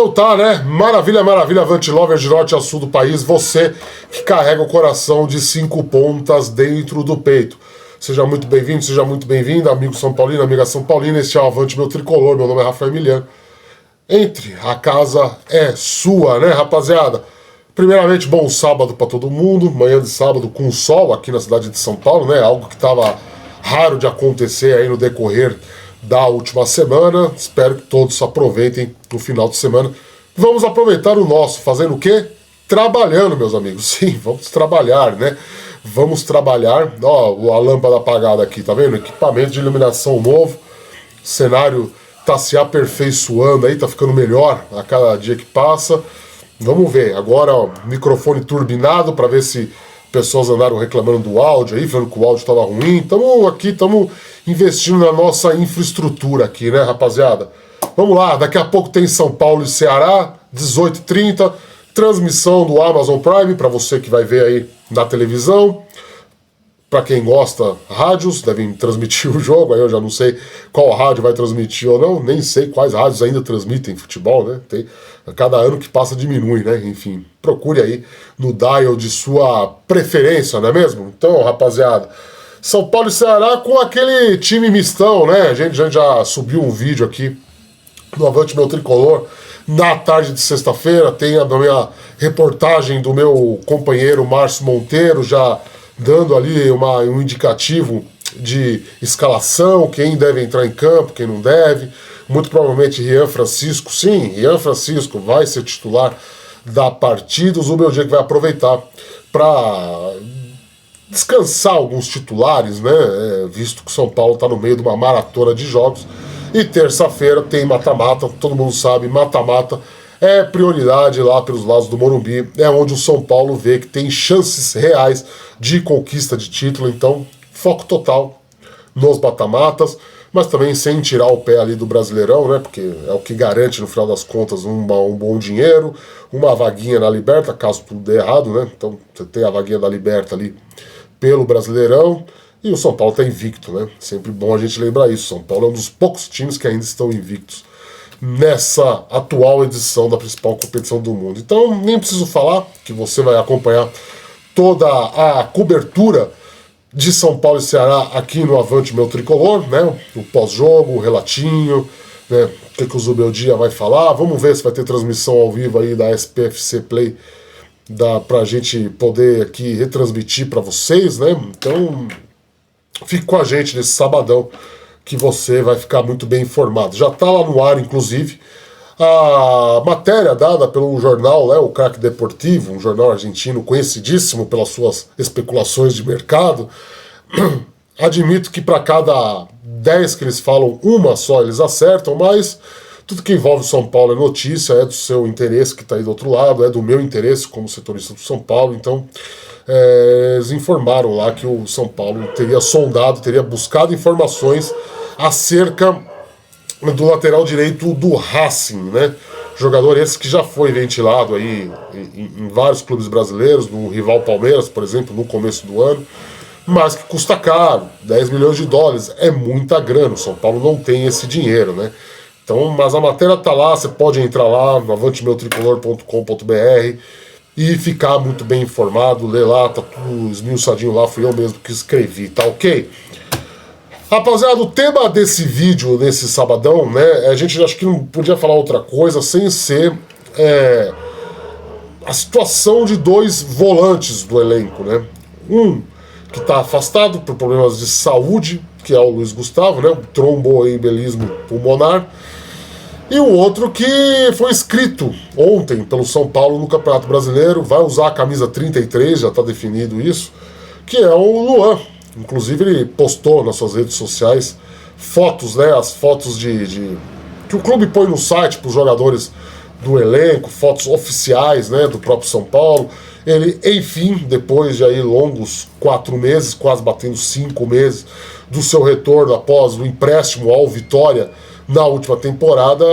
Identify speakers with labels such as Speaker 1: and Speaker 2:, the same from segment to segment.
Speaker 1: Então tá, né? Maravilha, maravilha, Avante Lover de norte a sul do país, você que carrega o coração de 5 pontas dentro do peito. Seja muito bem-vindo, seja muito bem-vinda, amigo São Paulino, amiga São Paulina, este é o Avante Meu Tricolor, meu nome é Rafael Emiliano. Entre, a casa é sua, né, rapaziada? Primeiramente, bom sábado para todo mundo, manhã de sábado com sol aqui na cidade de São Paulo, né? Algo que estava raro de acontecer aí no decorrer da última semana. Espero que todos aproveitem no final de semana. Vamos aproveitar o nosso, fazendo o quê? Trabalhando, meus amigos. Sim, vamos trabalhar, né? Vamos trabalhar. Ó, a lâmpada apagada aqui, tá vendo? Equipamento de iluminação novo. O cenário tá se aperfeiçoando aí, tá ficando melhor a cada dia que passa. Vamos ver. Agora, ó, microfone turbinado para ver se pessoas andaram reclamando do áudio aí, falando que o áudio estava ruim. Estamos investindo na nossa infraestrutura aqui, né, rapaziada? Vamos lá, daqui a pouco tem São Paulo e Ceará, 18h30, transmissão do Amazon Prime, para você que vai ver aí na televisão. Para quem gosta, rádios devem transmitir o jogo, aí eu já não sei qual rádio vai transmitir ou não, nem sei quais rádios ainda transmitem futebol, né? Cada ano que passa diminui, né? Enfim, procure aí no dial de sua preferência, não é mesmo? Então, rapaziada, São Paulo e Ceará com aquele time mistão, né? A gente já subiu um vídeo aqui no Avante Meu Tricolor na tarde de sexta-feira, tem a minha reportagem do meu companheiro Márcio Monteiro, já dando ali um indicativo de escalação, quem deve entrar em campo, quem não deve. Muito provavelmente Rian Francisco, sim, Rian Francisco vai ser titular da partida. O Zubeldia que vai aproveitar para descansar alguns titulares, né? Visto que o São Paulo está no meio de uma maratona de jogos. E terça-feira tem mata-mata, todo mundo sabe, mata-mata é prioridade lá pelos lados do Morumbi, é onde o São Paulo vê que tem chances reais de conquista de título, então foco total nos mata-matas, mas também sem tirar o pé ali do Brasileirão, né, porque é o que garante no final das contas um bom dinheiro, uma vaguinha na Liberta, caso tudo dê errado, né, então você tem a vaguinha da Liberta ali pelo Brasileirão, e o São Paulo está invicto, né, sempre bom a gente lembrar isso, São Paulo é um dos poucos times que ainda estão invictos nessa atual edição da principal competição do mundo. Então, nem preciso falar que você vai acompanhar toda a cobertura de São Paulo e Ceará aqui no Avante Meu Tricolor, né? O pós-jogo, o relatinho, né? O que o Zubeldia vai falar. Vamos ver se vai ter transmissão ao vivo aí da SPFC Play pra gente poder aqui retransmitir para vocês, né? Então, fique com a gente nesse sabadão, que você vai ficar muito bem informado. Já está lá no ar, inclusive, a matéria dada pelo jornal, né, o Craque Deportivo, um jornal argentino conhecidíssimo pelas suas especulações de mercado. Admito que para cada 10 que eles falam, uma só eles acertam, mas tudo que envolve o São Paulo é notícia, é do seu interesse que está aí do outro lado, é do meu interesse como setorista do São Paulo, então eles informaram lá que o São Paulo teria sondado, teria buscado informações acerca do lateral direito do Racing, né? Jogador esse que já foi ventilado aí em vários clubes brasileiros, no rival Palmeiras, por exemplo, no começo do ano, mas que custa caro, 10 milhões de dólares, é muita grana, o São Paulo não tem esse dinheiro, né? Então, mas a matéria tá lá, você pode entrar lá no avantemeutricolor.com.br e ficar muito bem informado, ler lá, tá tudo esmiuçadinho lá, fui eu mesmo que escrevi, tá ok? Rapaziada, o tema desse vídeo, nesse sabadão, né, a gente acho que não podia falar outra coisa sem ser a situação de dois volantes do elenco, né? Um que está afastado por problemas de saúde, que é o Luiz Gustavo, né, um tromboembolismo pulmonar, e o outro que foi inscrito ontem pelo São Paulo no Campeonato Brasileiro, vai usar a camisa 33, já está definido isso, que é o Luan. Inclusive ele postou nas suas redes sociais fotos, né, as fotos que o clube põe no site para os jogadores do elenco, fotos oficiais, né, do próprio São Paulo. Ele, enfim, depois de aí longos 4 meses, quase batendo 5 meses do seu retorno após o empréstimo ao Vitória na última temporada,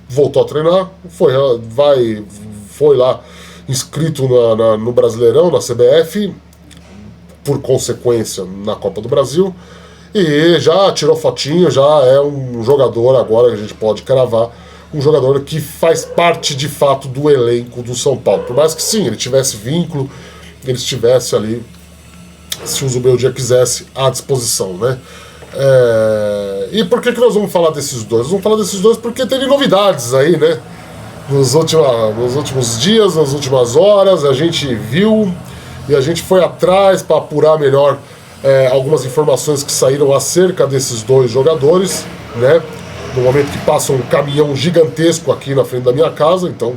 Speaker 1: voltou a treinar, foi lá inscrito no Brasileirão, na CBF, por consequência na Copa do Brasil, e já tirou fotinho, já é um jogador agora que a gente pode cravar um jogador que faz parte de fato do elenco do São Paulo. Por mais que sim, ele tivesse vínculo, ele estivesse ali, se o Zubeldia quisesse, à disposição, né? E por que nós vamos falar desses dois? Nós vamos falar desses dois porque teve novidades aí, né? Nos últimos dias, nas últimas horas, a gente viu e a gente foi atrás para apurar melhor algumas informações que saíram acerca desses dois jogadores, né? No momento que passa um caminhão gigantesco aqui na frente da minha casa, então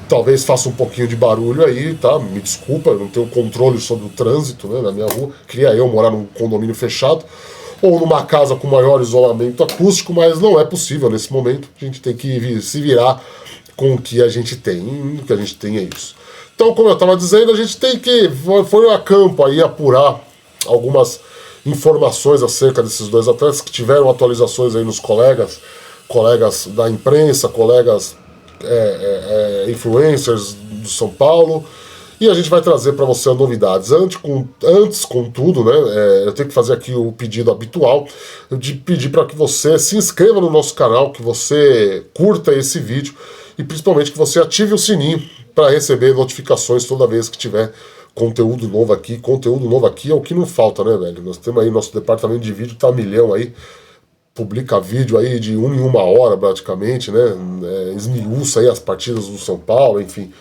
Speaker 1: talvez faça um pouquinho de barulho aí, tá? Me desculpa, eu não tenho controle sobre o trânsito, né, na minha rua. Queria eu morar num condomínio fechado ou numa casa com maior isolamento acústico, mas não é possível nesse momento. A gente tem que se virar com o que a gente tem. O que a gente tem é isso. Então, como eu estava dizendo, a gente tem que foi a campo aí apurar algumas informações acerca desses dois atletas que tiveram atualizações aí nos colegas da imprensa, colegas influencers do São Paulo, e a gente vai trazer para você as novidades. Antes, contudo, né, eu tenho que fazer aqui o pedido habitual de pedir para que você se inscreva no nosso canal, que você curta esse vídeo e principalmente que você ative o sininho para receber notificações toda vez que tiver conteúdo novo aqui. Conteúdo novo aqui é o que não falta, né, velho? Nós temos aí, nosso departamento de vídeo tá milhão aí, publica vídeo aí de 1 em 1 hora praticamente, né? Esmiuça aí as partidas do São Paulo, enfim,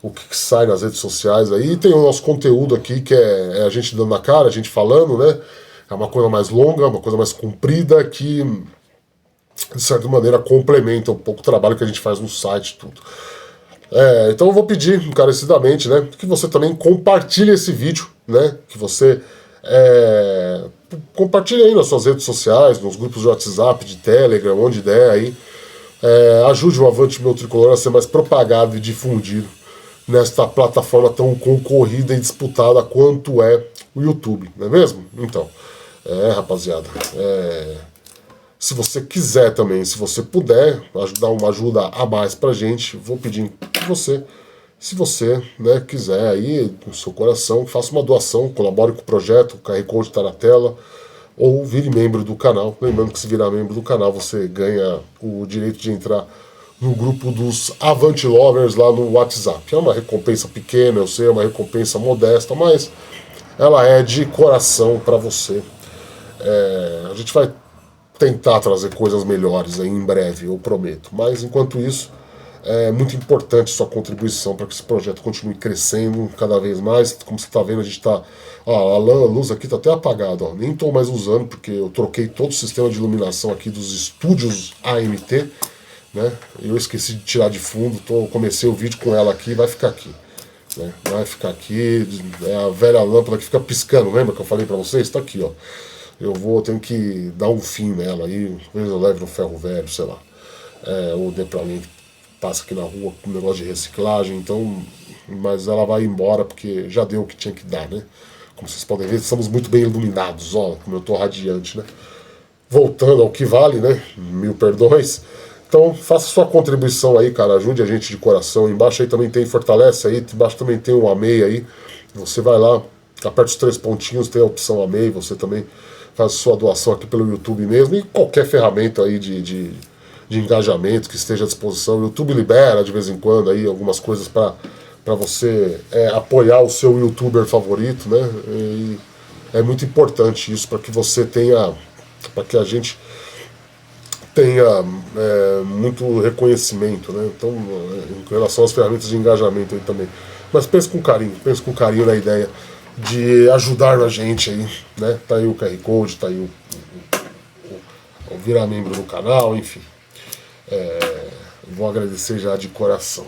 Speaker 1: o que sai nas redes sociais aí. E tem o nosso conteúdo aqui, que é a gente dando na cara, a gente falando, né? É uma coisa mais longa, uma coisa mais comprida, que de certa maneira complementa um pouco o trabalho que a gente faz no site, tudo. Então eu vou pedir encarecidamente, né, que você também compartilhe esse vídeo, né? Que você compartilhe aí nas suas redes sociais, nos grupos de WhatsApp, de Telegram, onde der aí. Ajude o Avante Meu Tricolor a ser mais propagado e difundido nesta plataforma tão concorrida e disputada quanto é o YouTube, não é mesmo? Então, rapaziada, se você quiser também, se você puder dar uma ajuda a mais pra gente, vou pedir que você, se você, né, quiser aí, com o seu coração, faça uma doação, colabore com o projeto, o QR Code está na tela, ou vire membro do canal. Lembrando que se virar membro do canal, você ganha o direito de entrar no grupo dos Avante Lovers lá no WhatsApp. É uma recompensa pequena, eu sei, é uma recompensa modesta, mas ela é de coração para você. A gente vai tentar trazer coisas melhores aí em breve, eu prometo. Mas enquanto isso, é muito importante sua contribuição para que esse projeto continue crescendo cada vez mais. Como você está vendo, a gente está... a luz aqui está até apagada, ó. Nem estou mais usando, porque eu troquei todo o sistema de iluminação aqui dos estúdios AMT, né? Eu esqueci de tirar de fundo, comecei o vídeo com ela aqui, vai ficar aqui, né? Vai ficar aqui, é a velha lâmpada que fica piscando, lembra que eu falei para vocês? Está aqui, ó. Tenho que dar um fim nela aí, talvez eu leve no ferro velho, sei lá. Ou dê pra alguém que passa aqui na rua com um negócio de reciclagem, então. Mas ela vai embora porque já deu o que tinha que dar, né? Como vocês podem ver, estamos muito bem iluminados, ó, como eu tô radiante, né? Voltando ao que vale, né? 1000 perdões. Então, faça sua contribuição aí, cara, ajude a gente de coração. Embaixo aí também tem Fortalece aí, embaixo também tem o Amei aí. Você vai lá, aperta os 3 pontinhos, tem a opção Amei, você também faz sua doação aqui pelo YouTube mesmo, e qualquer ferramenta aí de engajamento que esteja à disposição. O YouTube libera de vez em quando aí algumas coisas para você apoiar o seu youtuber favorito, né? E é muito importante isso para que você tenha, para que a gente tenha muito reconhecimento, né? Então, em relação às ferramentas de engajamento aí também. Mas pense com carinho na ideia de ajudar a gente aí, né? Tá aí o QR Code, tá aí o virar membro do canal, enfim. Vou agradecer já de coração.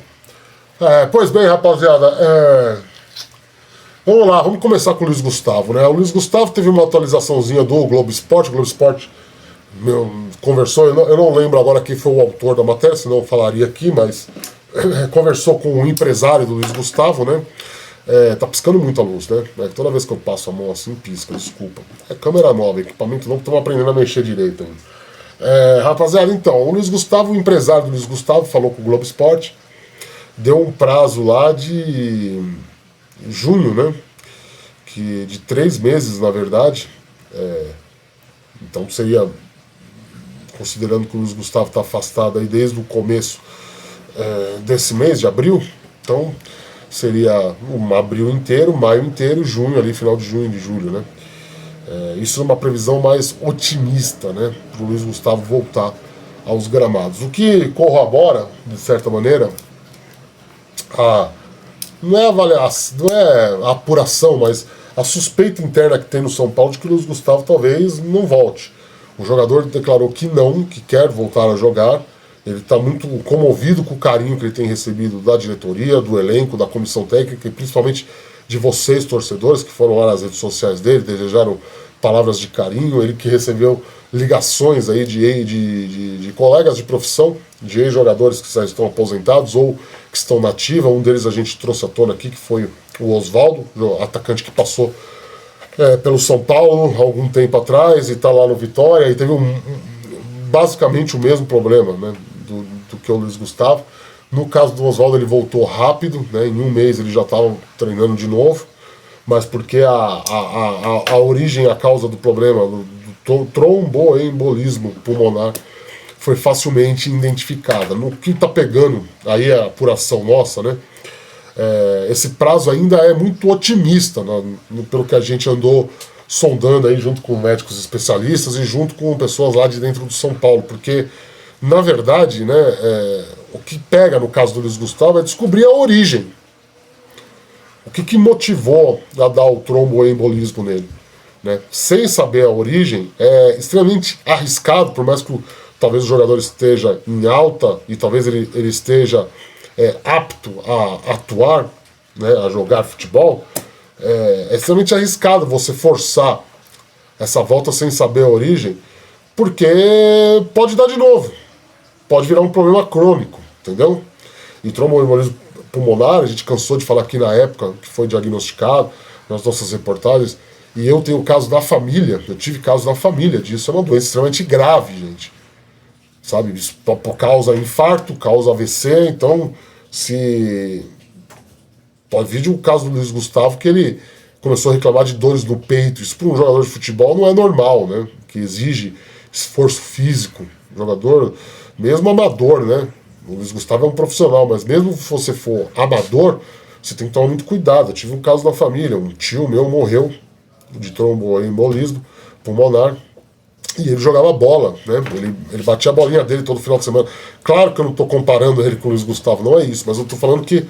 Speaker 1: Pois bem, rapaziada, vamos lá, vamos começar com o Luiz Gustavo, né? O Luiz Gustavo teve uma atualizaçãozinha do Globo Esporte. O Globo Esporte conversou, eu não lembro agora quem foi o autor da matéria, senão eu falaria aqui, mas conversou com o empresário do Luiz Gustavo, né? Tá piscando muita luz, né? Toda vez que eu passo a mão assim, pisca, desculpa. Câmera nova, equipamento novo, estamos aprendendo a mexer direito ainda. Rapaziada, então, o Luiz Gustavo, o empresário do Luiz Gustavo, falou com o Globo Esporte, deu um prazo lá de junho, né? De 3 meses, na verdade. Então seria considerando que o Luiz Gustavo está afastado aí desde o começo desse mês de abril. Então seria um abril inteiro, maio inteiro, junho ali, final de junho e de julho, né? Isso é uma previsão mais otimista, né, para o Luiz Gustavo voltar aos gramados. O que corrobora, de certa maneira, não é a apuração, mas a suspeita interna que tem no São Paulo de que o Luiz Gustavo talvez não volte. O jogador declarou que não, que quer voltar a jogar. Ele está muito comovido com o carinho que ele tem recebido da diretoria, do elenco, da comissão técnica e principalmente de vocês, torcedores, que foram lá nas redes sociais dele, desejaram palavras de carinho. Ele que recebeu ligações aí de colegas de profissão, de ex-jogadores que já estão aposentados ou que estão na ativa. Um deles a gente trouxe à tona aqui, que foi o Oswaldo, o atacante que passou pelo São Paulo há algum tempo atrás e está lá no Vitória, e teve basicamente o mesmo problema, né, do que o Luiz Gustavo. No caso do Oswaldo, ele voltou rápido, né, em um mês ele já estava treinando de novo, mas porque a origem, a causa do problema, do tromboembolismo pulmonar, foi facilmente identificada. No que está pegando, aí é a apuração nossa, né, esse prazo ainda é muito otimista, pelo que a gente andou sondando aí junto com médicos especialistas e junto com pessoas lá de dentro do São Paulo, porque, na verdade, né, o que pega no caso do Luiz Gustavo é descobrir a origem. O que motivou a dar o tromboembolismo nele, né? Sem saber a origem, é extremamente arriscado, por mais que talvez o jogador esteja em alta e talvez ele esteja apto a atuar, né, a jogar futebol. É extremamente arriscado você forçar essa volta sem saber a origem, porque pode dar de novo, pode virar um problema crônico, entendeu? E tromboembolismo pulmonar, a gente cansou de falar aqui na época que foi diagnosticado nas nossas reportagens, e eu tenho casos da família, eu tive casos da família disso. É uma doença extremamente grave, gente, sabe? Isso causa infarto, causa AVC. Então, se pode vir de um caso do Luiz Gustavo que ele começou a reclamar de dores no peito. Isso para um jogador de futebol não é normal, né? Que exige esforço físico. Jogador, mesmo amador, né? O Luiz Gustavo é um profissional, mas mesmo se você for amador, você tem que tomar muito cuidado. Eu tive um caso na família, um tio meu morreu de tromboembolismo pulmonar e ele jogava bola, né? Ele batia a bolinha dele todo final de semana. Claro que eu não estou comparando ele com o Luiz Gustavo, não é isso, mas eu estou falando que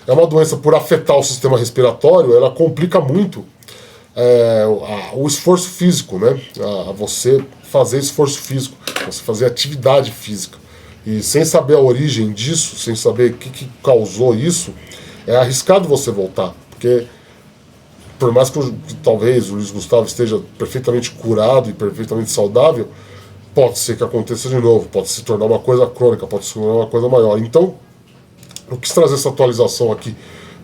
Speaker 1: é uma doença, por afetar o sistema respiratório, ela complica muito o esforço físico, né? A você fazer esforço físico, você fazer atividade física. E sem saber a origem disso, sem saber o que causou isso, é arriscado você voltar. Porque, por mais que talvez o Luiz Gustavo esteja perfeitamente curado e perfeitamente saudável, pode ser que aconteça de novo, pode se tornar uma coisa crônica, pode se tornar uma coisa maior. Então, eu quis trazer essa atualização aqui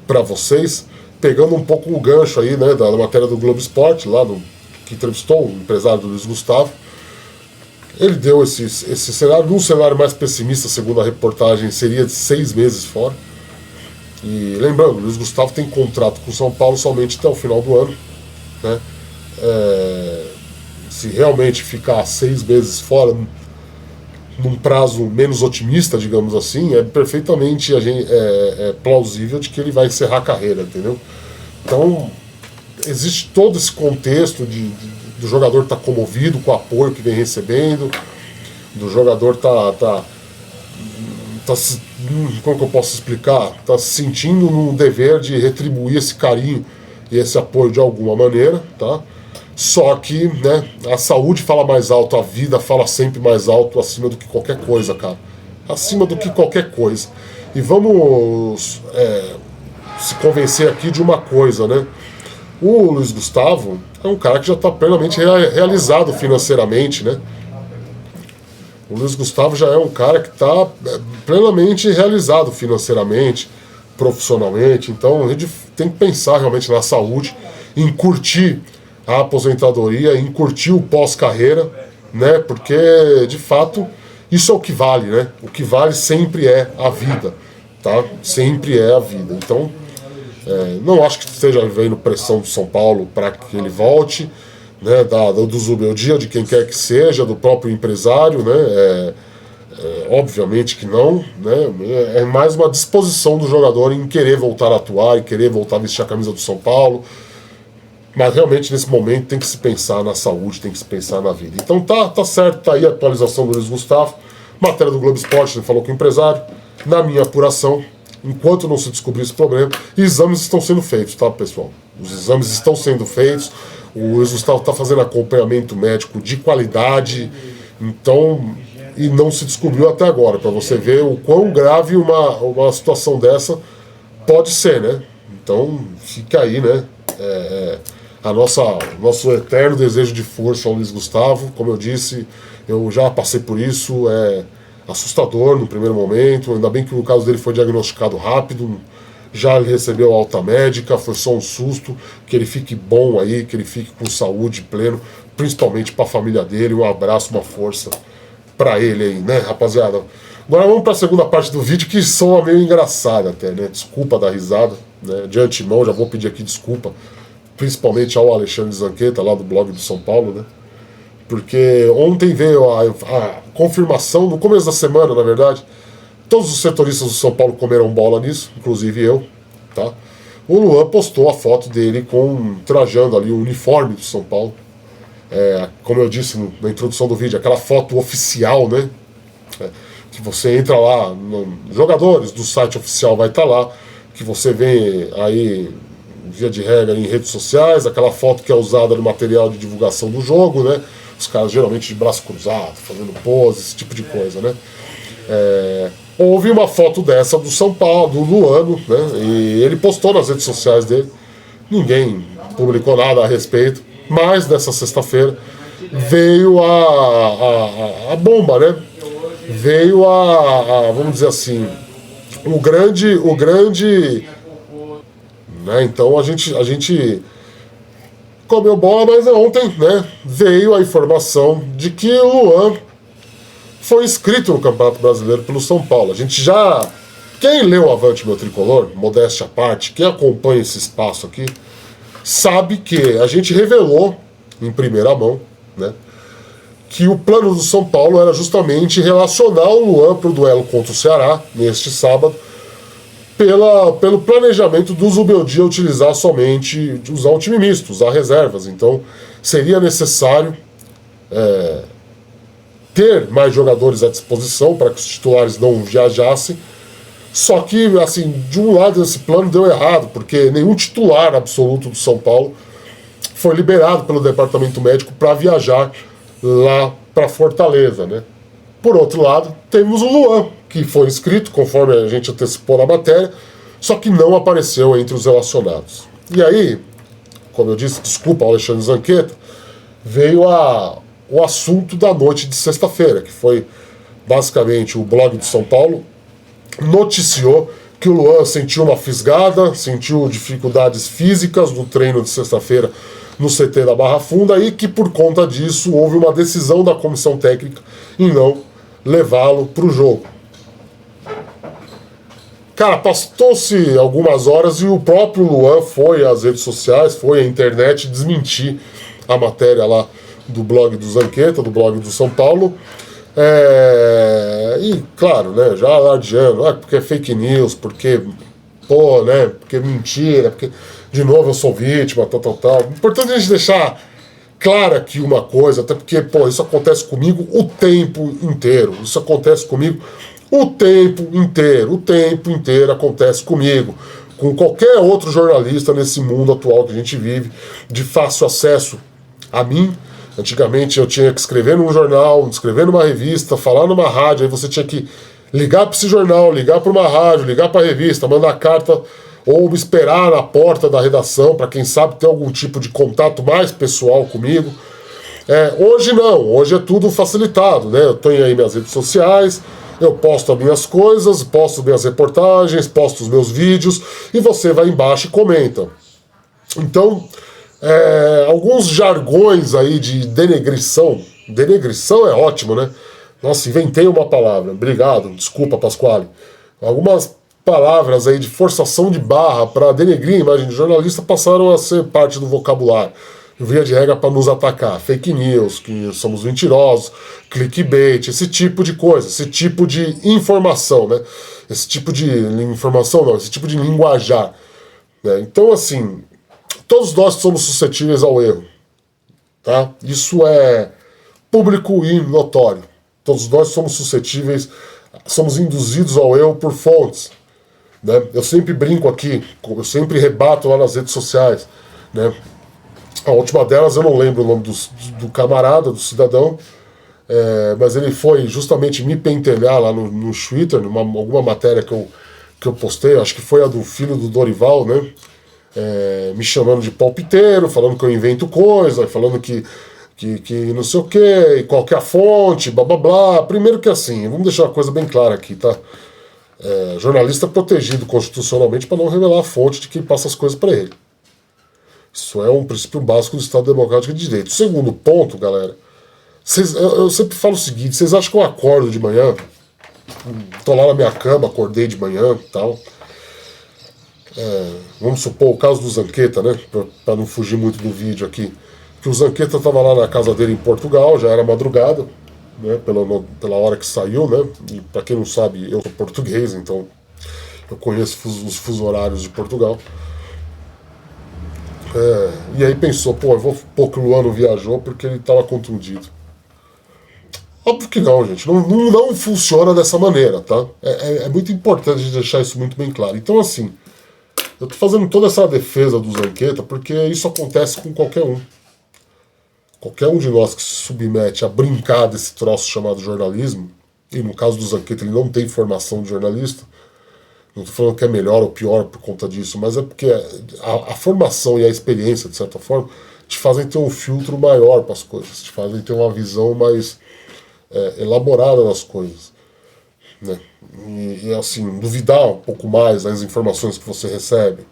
Speaker 1: para vocês, pegando um pouco o gancho aí, né, da matéria do Globo Esporte, lá que entrevistou o empresário do Luiz Gustavo. Ele deu esse cenário. Num cenário mais pessimista, segundo a reportagem, seria de 6 meses fora. E lembrando, o Luiz Gustavo tem contrato com o São Paulo somente até o final do ano, né? Se realmente ficar 6 meses fora, num prazo menos otimista, digamos assim, é perfeitamente plausível de que ele vai encerrar a carreira, entendeu? Então, existe todo esse contexto do jogador estar comovido com o apoio que vem recebendo, do jogador como que eu posso explicar? Tá se sentindo no dever de retribuir esse carinho e esse apoio de alguma maneira, tá? Só que, né, a saúde fala mais alto, a vida fala sempre mais alto, acima do que qualquer coisa, cara. Acima do que qualquer coisa. E vamos se convencer aqui de uma coisa, né? O Luiz Gustavo é um cara que já está plenamente realizado financeiramente, né? O Luiz Gustavo já é um cara que está plenamente realizado financeiramente, profissionalmente. Então a gente tem que pensar realmente na saúde, em curtir a aposentadoria, em curtir o pós-carreira, né? Porque, de fato, isso é o que vale, né? O que vale sempre é a vida, tá? Sempre é a vida. Então, não acho que esteja havendo pressão do São Paulo para que ele volte. né, do Zubeldia, de quem quer que seja, do próprio empresário, né, obviamente que não, né, é mais uma disposição do jogador em querer voltar a atuar, em querer voltar a vestir a camisa do São Paulo, mas realmente nesse momento tem que se pensar na saúde, tem que se pensar na vida. Então tá certo, tá aí a atualização do Luiz Gustavo, matéria do Globo Esporte, ele falou com o empresário, na minha apuração, enquanto não se descobrir esse problema, exames estão sendo feitos, tá, pessoal? Os exames estão sendo feitos, o Luiz Gustavo está fazendo acompanhamento médico de qualidade, então, e não se descobriu até agora, para você ver o quão grave uma situação dessa pode ser, né? Então, fica aí, né? Nosso eterno desejo de força ao Luiz Gustavo. Como eu disse, eu já passei por isso, é assustador no primeiro momento, ainda bem que o caso dele foi diagnosticado rápido, já ele recebeu alta médica, foi só um susto, que ele fique bom aí, que ele fique com saúde pleno, principalmente para a família dele. Um abraço, uma força para ele aí, né, rapaziada? Agora vamos para a segunda parte do vídeo, que soa meio engraçada até, né? Desculpa da risada, né? De antemão, já vou pedir aqui desculpa, principalmente ao Alexandre Zanqueta, lá do blog do São Paulo, né? Porque ontem veio a confirmação, no começo da semana, na verdade, todos os setoristas do São Paulo comeram bola nisso, inclusive eu, tá? O Luan postou a foto dele trajando ali o uniforme do São Paulo. Como eu disse na introdução do vídeo, aquela foto oficial, né? Que você entra lá, jogadores do site oficial vai estar lá, que você vê aí, via de regra, em redes sociais, aquela foto que é usada no material de divulgação do jogo, né? Os caras geralmente de braço cruzado, fazendo pose, esse tipo de coisa, né? Houve uma foto dessa do São Paulo, do Luano, né? E ele postou nas redes sociais dele, ninguém publicou nada a respeito, mas nessa sexta-feira veio a bomba, né? Veio vamos dizer assim, o grande, né? Então a gente comeu bola, mas ontem, né, veio a informação de que o Luan foi inscrito no Campeonato Brasileiro pelo São Paulo. A gente já... Quem leu Avante Meu Tricolor, modéstia à parte, quem acompanha esse espaço aqui, sabe que a gente revelou em primeira mão, né, que o plano do São Paulo era justamente relacionar o Luan para o duelo contra o Ceará, neste sábado, pelo planejamento do Zubeldia usar um time misto, usar reservas. Então seria necessário ter mais jogadores à disposição para que os titulares não viajassem. Só que, assim, de um lado esse plano deu errado, porque nenhum titular absoluto do São Paulo foi liberado pelo departamento médico para viajar lá para Fortaleza, né? Por outro lado, temos o Luan, que foi inscrito, conforme a gente antecipou na matéria, só que não apareceu entre os relacionados. E aí, como eu disse, desculpa ao Alexandre Zanqueta, veio o assunto da noite de sexta-feira, que foi basicamente o blog do São Paulo noticiou que o Luan sentiu uma fisgada, sentiu dificuldades físicas no treino de sexta-feira no CT da Barra Funda e que por conta disso houve uma decisão da comissão técnica em não levá-lo para o jogo. Cara, passou-se algumas horas e o próprio Luan foi às redes sociais, foi à internet desmentir a matéria lá do blog do Zanqueta, do blog do São Paulo. E claro, né, já alardeando, porque é fake news, porque porque mentira, porque de novo eu sou vítima, tal. Importante a gente deixar clara aqui uma coisa, até porque, isso acontece comigo o tempo inteiro. Isso acontece comigo o tempo inteiro acontece comigo. Com qualquer outro jornalista nesse mundo atual que a gente vive, de fácil acesso a mim. Antigamente eu tinha que escrever num jornal, escrever numa revista, falar numa rádio, aí você tinha que ligar para esse jornal, ligar para uma rádio, ligar para a revista, mandar carta ou esperar na porta da redação para quem sabe ter algum tipo de contato mais pessoal comigo. Hoje não, hoje é tudo facilitado, né? Eu tenho aí minhas redes sociais, eu posto as minhas coisas, posto minhas reportagens, posto os meus vídeos e você vai embaixo e comenta. Então, alguns jargões aí de denegrição é ótimo, né? Nossa, inventei uma palavra, obrigado, desculpa, Pasquale. Algumas palavras aí de forçação de barra para denegrir a imagem de jornalista passaram a ser parte do vocabulário. via de regra, para nos atacar. Fake news, que somos mentirosos, clickbait, esse tipo de coisa, esse tipo de informação, né? Esse tipo de informação, não, esse tipo de linguajar. Né? Então, assim, todos nós somos suscetíveis ao erro. Tá? Isso é público e notório. Todos nós somos suscetíveis, somos induzidos ao erro por fontes. Né? Eu sempre brinco aqui, eu sempre rebato lá nas redes sociais. Né? A última delas eu não lembro o nome do camarada, do cidadão, mas ele foi justamente me pentelhar lá no Twitter, alguma matéria que eu postei, acho que foi a do filho do Dorival, né? Me chamando de palpiteiro, falando que eu invento coisa, falando que não sei o que, qual que é a fonte, blá blá blá. Primeiro que assim, vamos deixar uma coisa bem clara aqui, tá? Jornalista protegido constitucionalmente para não revelar a fonte de quem passa as coisas para ele. Isso é um princípio básico do Estado Democrático de Direito. Segundo ponto, galera, eu sempre falo o seguinte, vocês acham que eu acordo de manhã, tô lá na minha cama, acordei de manhã e tal, vamos supor o caso do Zanqueta, né, para não fugir muito do vídeo aqui, que o Zanqueta estava lá na casa dele em Portugal, já era madrugada, né, pela hora que saiu, né, e para quem não sabe, eu sou português, então eu conheço os fusos horários de Portugal. E aí pensou, eu vou pôr que o Luano viajou porque ele estava contundido. Óbvio que não, gente. Não funciona dessa maneira, tá? É muito importante deixar isso muito bem claro. Então, assim, eu tô fazendo toda essa defesa do Zanqueta porque isso acontece com qualquer um. Qualquer um de nós que se submete a brincar desse troço chamado jornalismo, e no caso do Zanqueta ele não tem formação de jornalista, não estou falando que é melhor ou pior por conta disso, mas é porque a formação e a experiência, de certa forma, te fazem ter um filtro maior para as coisas, te fazem ter uma visão mais elaborada das coisas. Né? E assim, duvidar um pouco mais das informações que você recebe,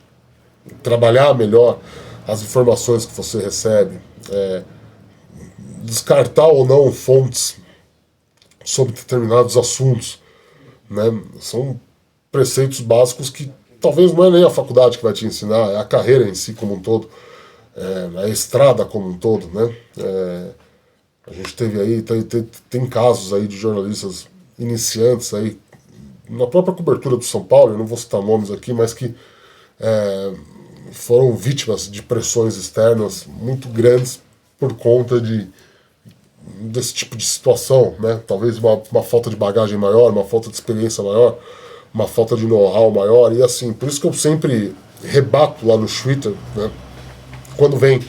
Speaker 1: trabalhar melhor as informações que você recebe, descartar ou não fontes sobre determinados assuntos. Né? São preceitos básicos que talvez não é nem a faculdade que vai te ensinar, é a carreira em si como um todo, a estrada como um todo, né? A gente teve aí, tem casos aí de jornalistas iniciantes aí, na própria cobertura do São Paulo, eu não vou citar nomes aqui, mas que foram vítimas de pressões externas muito grandes por conta desse tipo de situação, né? Talvez uma falta de bagagem maior, uma falta de experiência maior, uma falta de know-how maior, e assim, por isso que eu sempre rebato lá no Twitter, né, quando vem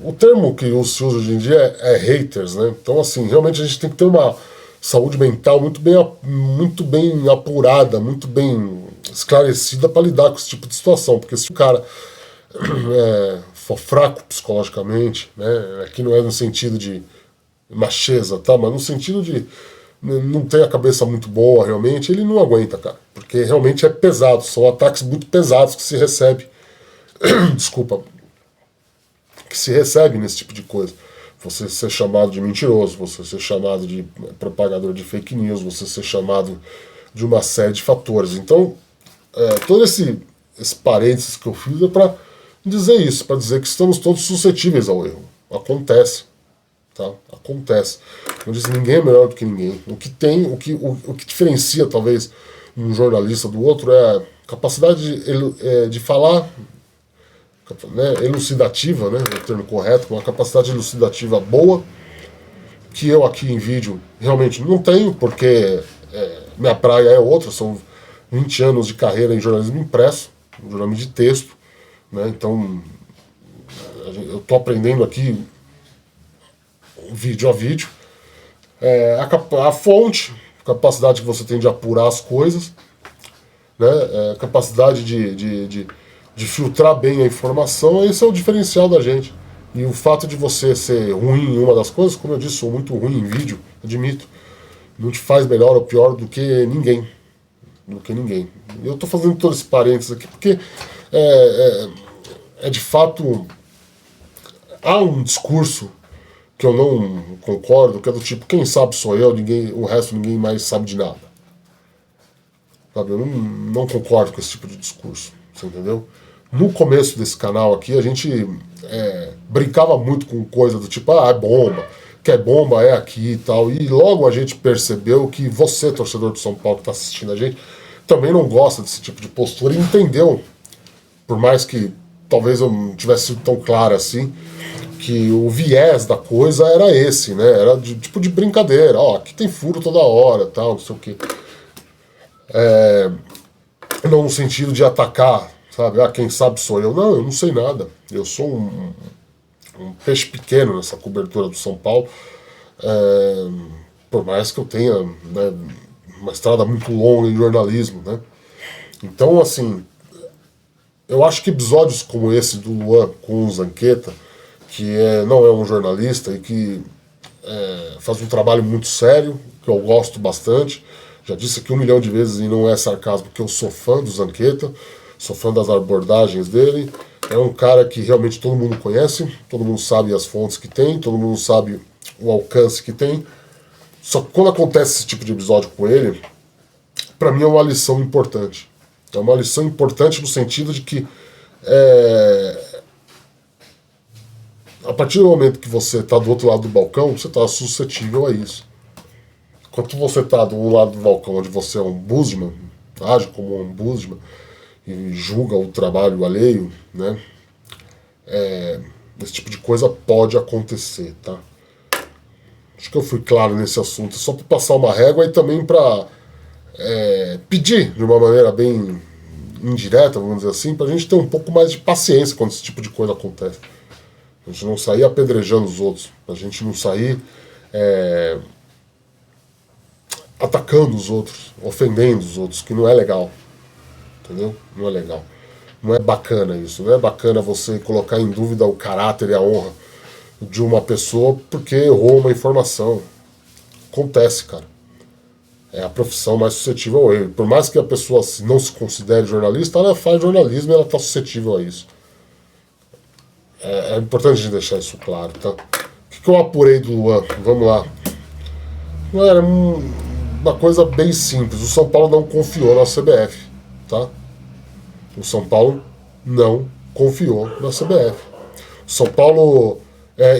Speaker 1: o termo que se usa hoje em dia é haters, né? Então assim, realmente a gente tem que ter uma saúde mental muito bem apurada, muito bem esclarecida para lidar com esse tipo de situação, porque se o cara for fraco psicologicamente, né, aqui não é no sentido de macheza, tá? Mas no sentido de não tem a cabeça muito boa realmente, ele não aguenta, cara. Porque realmente é pesado, são ataques muito pesados que se recebe. Desculpa. Que se recebe nesse tipo de coisa. Você ser chamado de mentiroso, você ser chamado de propagador de fake news, você ser chamado de uma série de fatores. Então, todo esse parênteses que eu fiz é para dizer isso, para dizer que estamos todos suscetíveis ao erro. Acontece. Tá? Acontece. Como eu disse, ninguém é melhor do que ninguém. O que diferencia talvez um jornalista do outro é a capacidade de falar, né, elucidativa, né, é o termo correto, uma capacidade elucidativa boa, que eu aqui em vídeo realmente não tenho, porque minha praia é outra, são 20 anos de carreira em jornalismo impresso, jornalismo de texto, né, então eu estou aprendendo aqui vídeo a vídeo, a fonte, a capacidade que você tem de apurar as coisas, né, a capacidade de filtrar bem a informação, esse é o diferencial da gente. E o fato de você ser ruim em uma das coisas, como eu disse, sou muito ruim em vídeo, admito, não te faz melhor ou pior do que ninguém. Eu estou fazendo todo esse parênteses aqui porque de fato há um discurso que eu não concordo, que é do tipo, quem sabe sou eu, o resto ninguém mais sabe de nada. Sabe? Eu não concordo com esse tipo de discurso, você entendeu? no começo desse canal aqui, a gente brincava muito com coisa do tipo, é bomba, que é bomba é aqui e tal. E logo a gente percebeu que você, torcedor do São Paulo que está assistindo a gente, também não gosta desse tipo de postura e entendeu, por mais que talvez eu não tivesse sido tão claro assim, que o viés da coisa era esse, né? Era tipo de brincadeira. Aqui tem furo toda hora, tal, não sei o quê. Não no sentido de atacar, sabe? Quem sabe sou eu. Não, eu não sei nada. Eu sou um peixe pequeno nessa cobertura do São Paulo. Por mais que eu tenha, né, uma estrada muito longa em jornalismo, né? Então, assim, eu acho que episódios como esse do Luan com o Zanqueta, que não é um jornalista e que faz um trabalho muito sério, que eu gosto bastante. Já disse aqui 1 milhão de vezes e não é sarcasmo, porque eu sou fã do Zanqueta, sou fã das abordagens dele. É um cara que realmente todo mundo conhece, todo mundo sabe as fontes que tem, todo mundo sabe o alcance que tem. Só que quando acontece esse tipo de episódio com ele, para mim é uma lição importante. É uma lição importante no sentido de que a partir do momento que você está do outro lado do balcão, você está suscetível a isso. Enquanto você está do lado do balcão onde você é um busman, age como um busman e julga o trabalho alheio, né? Esse tipo de coisa pode acontecer, tá? Acho que eu fui claro nesse assunto, só para passar uma régua e também para pedir de uma maneira bem indireta, vamos dizer assim, para a gente ter um pouco mais de paciência quando esse tipo de coisa acontece. A gente não sair apedrejando os outros, a gente não sair atacando os outros, ofendendo os outros, que não é legal. Entendeu? Não é legal. Não é bacana isso. Não é bacana você colocar em dúvida o caráter e a honra de uma pessoa porque errou uma informação. Acontece, cara. É a profissão mais suscetível ao erro. Por mais que a pessoa não se considere jornalista, ela faz jornalismo e ela está suscetível a isso. É importante a gente deixar isso claro, tá? O que eu apurei do Luan? Vamos lá. Era uma coisa bem simples. O São Paulo não confiou na CBF, tá? O São Paulo não confiou na CBF. O São Paulo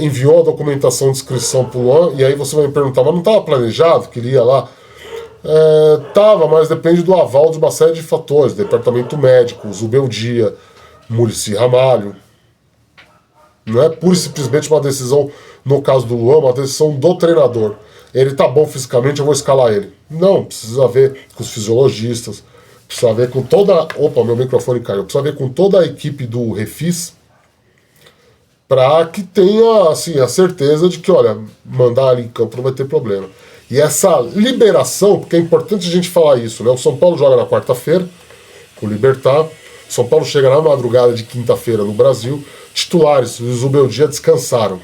Speaker 1: enviou a documentação de inscrição para o Luan, e aí você vai me perguntar, mas não estava planejado que ele ia lá? Tava, mas depende do aval de uma série de fatores. Departamento médico, Zubeldia, Muricy Ramalho. Não é pura e simplesmente uma decisão, no caso do Luan, uma decisão do treinador. Ele tá bom fisicamente, eu vou escalar ele. Não, precisa ver com os fisiologistas, precisa ver com toda... Opa, meu microfone caiu. Precisa ver com toda a equipe do Refis para que tenha, assim, a certeza de que, olha, mandar ali em campo não vai ter problema. E essa liberação, porque é importante a gente falar isso, né? O São Paulo joga na quarta-feira, com o Libertad. São Paulo chega na madrugada de quinta-feira no Brasil. Titulares, o Zubeldia descansaram.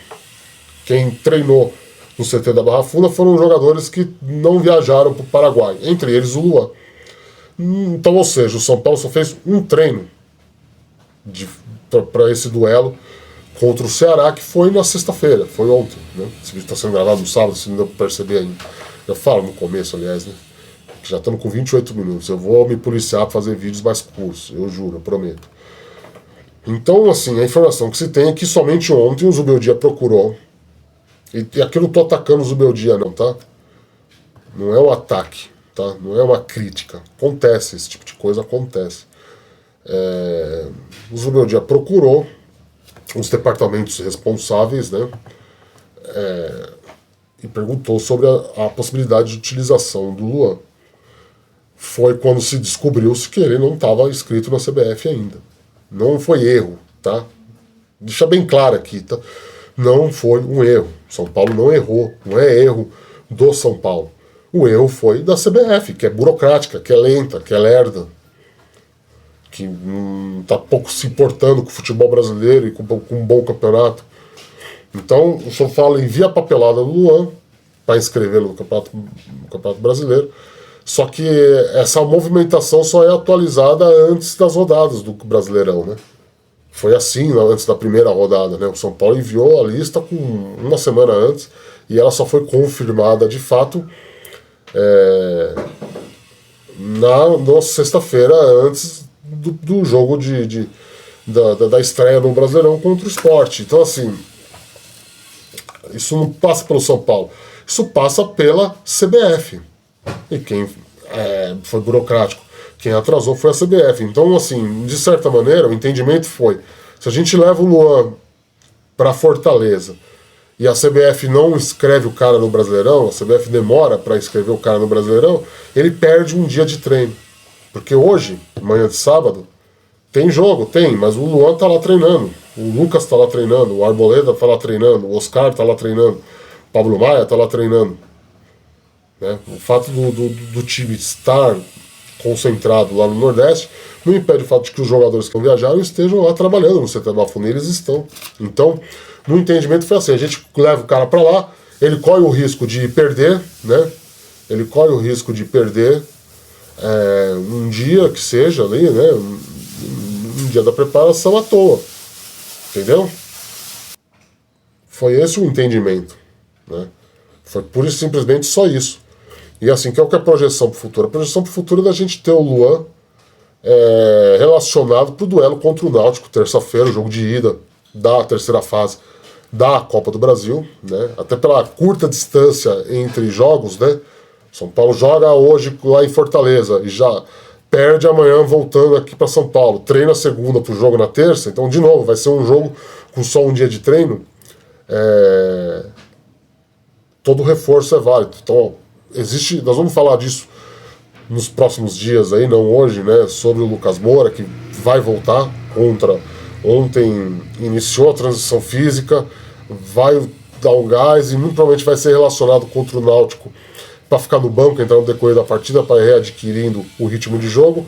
Speaker 1: Quem treinou no CT da Barra Funda foram jogadores que não viajaram para o Paraguai, entre eles o Luan. Então, ou seja, o São Paulo só fez um treino para esse duelo contra o Ceará, que foi na sexta-feira, foi ontem, né? Esse vídeo está sendo gravado no sábado, se não deu para perceber ainda. Eu falo no começo, aliás, né? Já estamos com 28 minutos. Eu vou me policiar para fazer vídeos mais curtos, eu juro, eu prometo. Então, assim, a informação que se tem é que somente ontem o Zubeldia procurou. E aqui eu não estou atacando o Zubeldia, não, tá? Não é um ataque, tá? Não é uma crítica. Acontece, esse tipo de coisa acontece. O Zubeldia procurou os departamentos responsáveis, né? E perguntou sobre a possibilidade de utilização do Luan. Foi quando se descobriu-se que ele não estava inscrito na CBF ainda. Não foi erro, tá? Deixa bem claro aqui, tá? Não foi um erro. São Paulo não errou. Não é erro do São Paulo. O erro foi da CBF, que é burocrática, que é lenta, que é lerda, que não está pouco se importando com o futebol brasileiro e com um bom campeonato. Então, o São Paulo envia a papelada do Luan para inscrevê-lo no campeonato Brasileiro. Só que essa movimentação só é atualizada antes das rodadas do Brasileirão, né? Foi assim, antes da primeira rodada, né? O São Paulo enviou a lista com uma semana antes e ela só foi confirmada de fato na sexta-feira, antes do jogo da estreia no Brasileirão contra o Sport. Então, assim, isso não passa pelo São Paulo, isso passa pela CBF. E quem foi burocrático, quem atrasou foi a CBF. Então, assim, de certa maneira, o entendimento foi: se a gente leva o Luan para Fortaleza e a CBF não inscreve o cara no Brasileirão, a CBF demora para inscrever o cara no Brasileirão, ele perde um dia de treino. Porque hoje, manhã de sábado, tem jogo, tem, mas o Luan tá lá treinando, o Lucas tá lá treinando, o Arboleda tá lá treinando, o Oscar tá lá treinando, o Pablo Maia tá lá treinando. Né? O fato do time estar concentrado lá no Nordeste não impede o fato de que os jogadores que viajaram estejam lá trabalhando no CT Bafuni, eles estão. Então, no entendimento foi assim: a gente leva o cara para lá, ele corre o risco de perder, né? Ele corre o risco de perder um dia que seja ali, né? Um dia da preparação à toa. Entendeu? Foi esse o entendimento. Né? Foi pura e simplesmente só isso. E assim, que é o que é a projeção para o futuro? A projeção para o futuro é da gente ter o Luan relacionado para o duelo contra o Náutico, terça-feira, o jogo de ida da terceira fase da Copa do Brasil, né? Até pela curta distância entre jogos, né? São Paulo joga hoje lá em Fortaleza e já perde amanhã voltando aqui para São Paulo. Treina segunda para o jogo na terça, então de novo vai ser um jogo com só um dia de treino. Todo reforço é válido. Então existe, nós vamos falar disso nos próximos dias aí, não hoje, né? Sobre o Lucas Moura, que vai voltar contra. Ontem iniciou a transição física, vai dar um gás e muito provavelmente vai ser relacionado contra o Náutico para ficar no banco, entrar no decorrer da partida, para ir readquirindo o ritmo de jogo.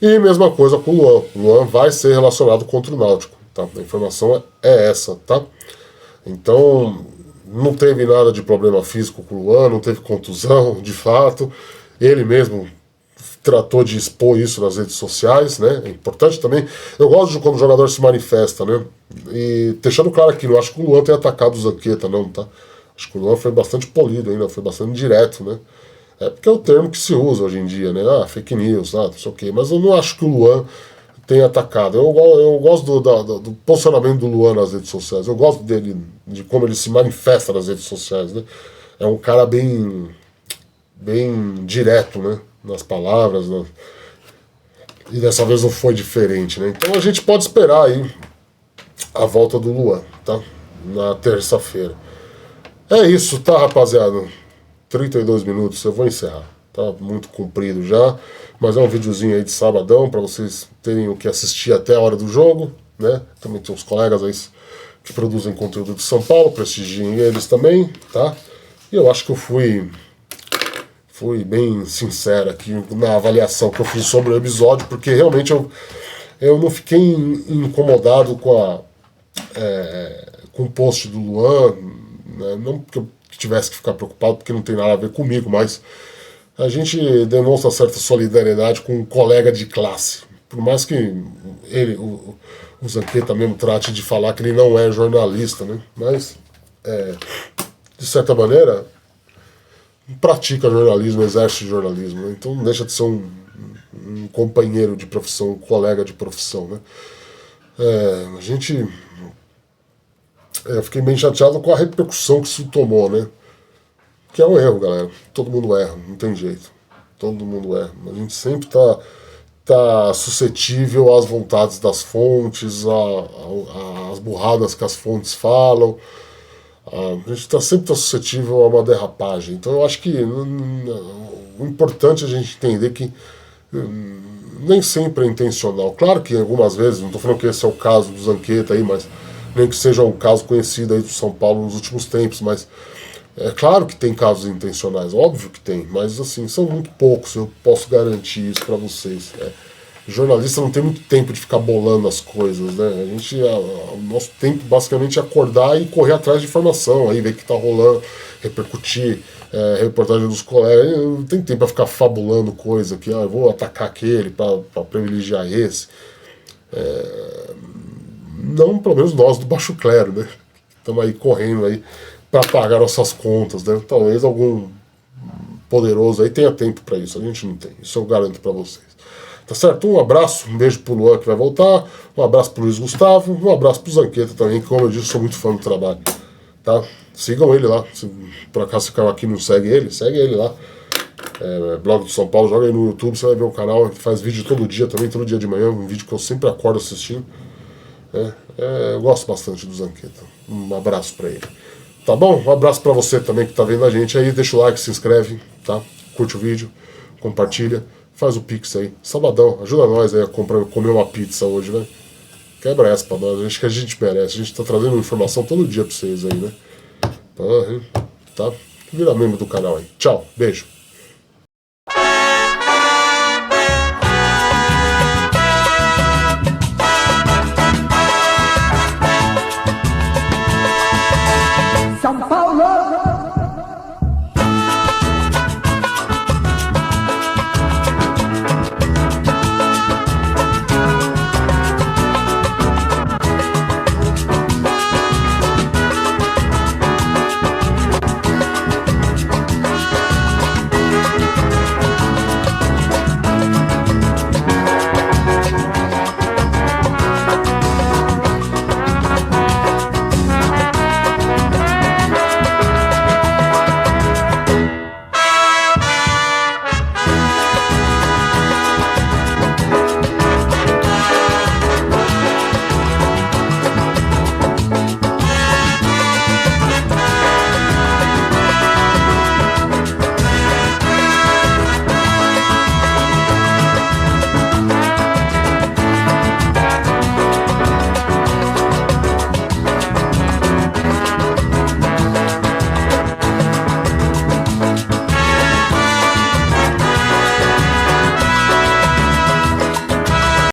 Speaker 1: E mesma coisa com o Luan. O Luan vai ser relacionado contra o Náutico. Tá? A informação é essa, tá? Então, não teve nada de problema físico com o Luan, não teve contusão, de fato. Ele mesmo tratou de expor isso nas redes sociais, né? É importante também. Eu gosto de quando o jogador se manifesta, né? E deixando claro aqui, não acho que o Luan tenha atacado o Zanqueta, não, tá? Acho que o Luan foi bastante polido ainda, foi bastante direto, né? Porque é o termo que se usa hoje em dia, né? Fake news, não sei o quê. Mas eu não acho que o Luan tenha atacado. Eu gosto do posicionamento do Luan nas redes sociais. Eu gosto dele, de como ele se manifesta nas redes sociais, né? É um cara bem direto, né? Nas palavras, né? E dessa vez não foi diferente, né? Então a gente pode esperar aí a volta do Luan, tá? Na terça-feira. É isso, tá, rapaziada? 32 minutos, eu vou encerrar. Tá muito comprido já, mas é um videozinho aí de sabadão para vocês terem o que assistir até a hora do jogo, né? Também tem uns colegas aí que produzem conteúdo de São Paulo, prestigiem eles também, tá? E eu acho que eu fui bem sincero aqui na avaliação que eu fiz sobre o episódio, porque realmente eu não fiquei incomodado com o post do Luan, né? Não que eu tivesse que ficar preocupado, porque não tem nada a ver comigo, mas a gente demonstra certa solidariedade com um colega de classe. Por mais que o Zanqueta mesmo trate de falar que ele não é jornalista, né? Mas, de certa maneira, pratica jornalismo, exerce jornalismo, né? Então não deixa de ser um companheiro de profissão, um colega de profissão, né? Eu fiquei bem chateado com a repercussão que isso tomou, né? Que é um erro, galera. Todo mundo erra, não tem jeito. Todo mundo erra. A gente sempre tá suscetível às vontades das fontes, às burradas que as fontes falam. A gente sempre tá suscetível a uma derrapagem. Então eu acho que o importante é a gente entender que nem sempre é intencional. Claro que algumas vezes, não estou falando que esse é o caso do Zanqueta aí, mas nem que seja um caso conhecido aí do São Paulo nos últimos tempos, mas é claro que tem casos intencionais, óbvio que tem, mas assim, são muito poucos, eu posso garantir isso para vocês. Jornalista não tem muito tempo de ficar bolando as coisas, né? O nosso tempo basicamente é acordar e correr atrás de informação, aí ver o que tá rolando, repercutir reportagem dos colegas. Não tem tempo para ficar fabulando coisa que eu vou atacar aquele para privilegiar esse. Não, pelo menos nós do baixo clero, né? Estamos aí correndo aí para pagar nossas contas, né? Talvez algum poderoso aí tenha tempo para isso, a gente não tem, isso eu garanto para vocês. Tá certo? Um abraço, um beijo pro Luan que vai voltar, um abraço pro Luiz Gustavo, um abraço pro Zanqueta também, que como eu disse, sou muito fã do trabalho. Tá? Sigam ele lá. Se por acaso você caiu aqui e não segue ele lá. Blog do São Paulo, joga aí no YouTube, você vai ver o canal, ele faz vídeo todo dia também, todo dia de manhã, um vídeo que eu sempre acordo assistindo. Eu gosto bastante do Zanqueta. Um abraço pra ele. Tá bom? Um abraço pra você também que tá vendo a gente aí, deixa o like, se inscreve, tá? Curte o vídeo, compartilha, faz o Pix aí. Sabadão, ajuda nós aí a comer uma pizza hoje, né? Quebra essa pra nós, acho que a gente merece. A gente tá trazendo informação todo dia pra vocês aí, né? Tá? Vira membro do canal aí. Tchau, beijo.